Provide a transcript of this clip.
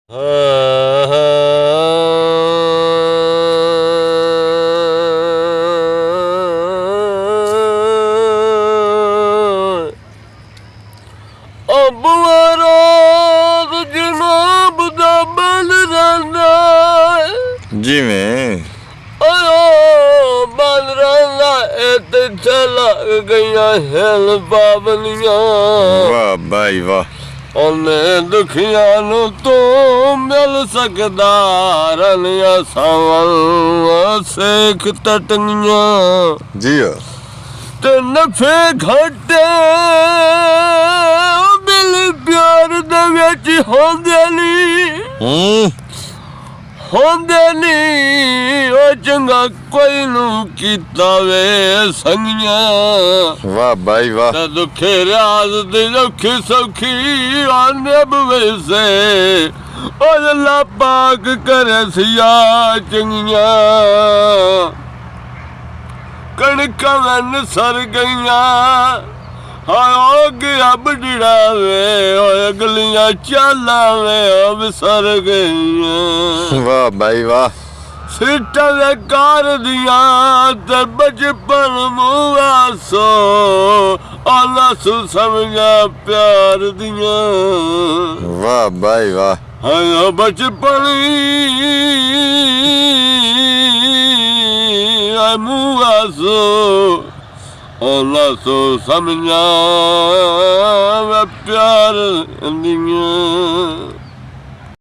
ਜਿਵੇਂ ਚਲਾ ਗਈਆਂ ਹਿਲ ਬਾਬਲੀਆਂ ਵਾਹ ਬਾਈ ਵਾਹ ਉਹਨੇ ਦੁਖੀਆਂ ਨੂੰ ਤੂੰ ਮਿਲ ਸਕਦਾ ਰਲਿਆ ਸਾਵਲ ਸੇਖ ਟਟਨੀਆਂ ਜੀ ਤੇ ਨਫੇ ਘਟੇ ਬਿਲ ਪਿਆਰ ਦੇ ਵਿੱਚ ਹੁੰਦੇ ਨਹੀਂ ਹੁੰਦੇ ਨੀ ਉਹ ਚੰਗਾ ਕੋਈ ਨੂੰ ਕੀਤਾ ਵੇ ਸੰਗੀਆਂ ਵਾਹ ਬਾਈ ਵਾਹ ਤੇ ਦੁੱਖੇ ਰਾਜ਼ ਦੀ ਦੁੱਖੀ ਸੌਖੀ ਆਨੇ ਬਵੇਸੇ ਉਹ ਅੱਲਾ ਪਾਕ ਕਰੇ ਸਿਆ ਚੰਗੀਆਂ ਕਣਕਾਂ ਵਨ ਸਰ ਗਈਆਂ ਹਾਂ ਗਿਆ ਬੜੀੜਾ ਵੇ ਓਏ ਗਲੀਆਂ ਚਾਲਾਂ ਵੇ ਉਹ ਵਿਸਰ ਗਈਆਂ ਵਾਹ ਬਾਈ ਵਾਹ ਸਿੱਟਾਂ ਦੇ ਕਾਰ ਦੀਆਂ ਤੇ ਬਚਪਨ ਮੁਆਸੋ ਅੱਲਾ ਸੁ ਸਮਝਾ ਪਿਆਰ ਦੀਆਂ ਵਾਹ ਬਾਈ ਵਾਹ ਹਾਂ ਬਚਪਨ ਮੁਆਸੋ Allah so samnya wa pyar dinya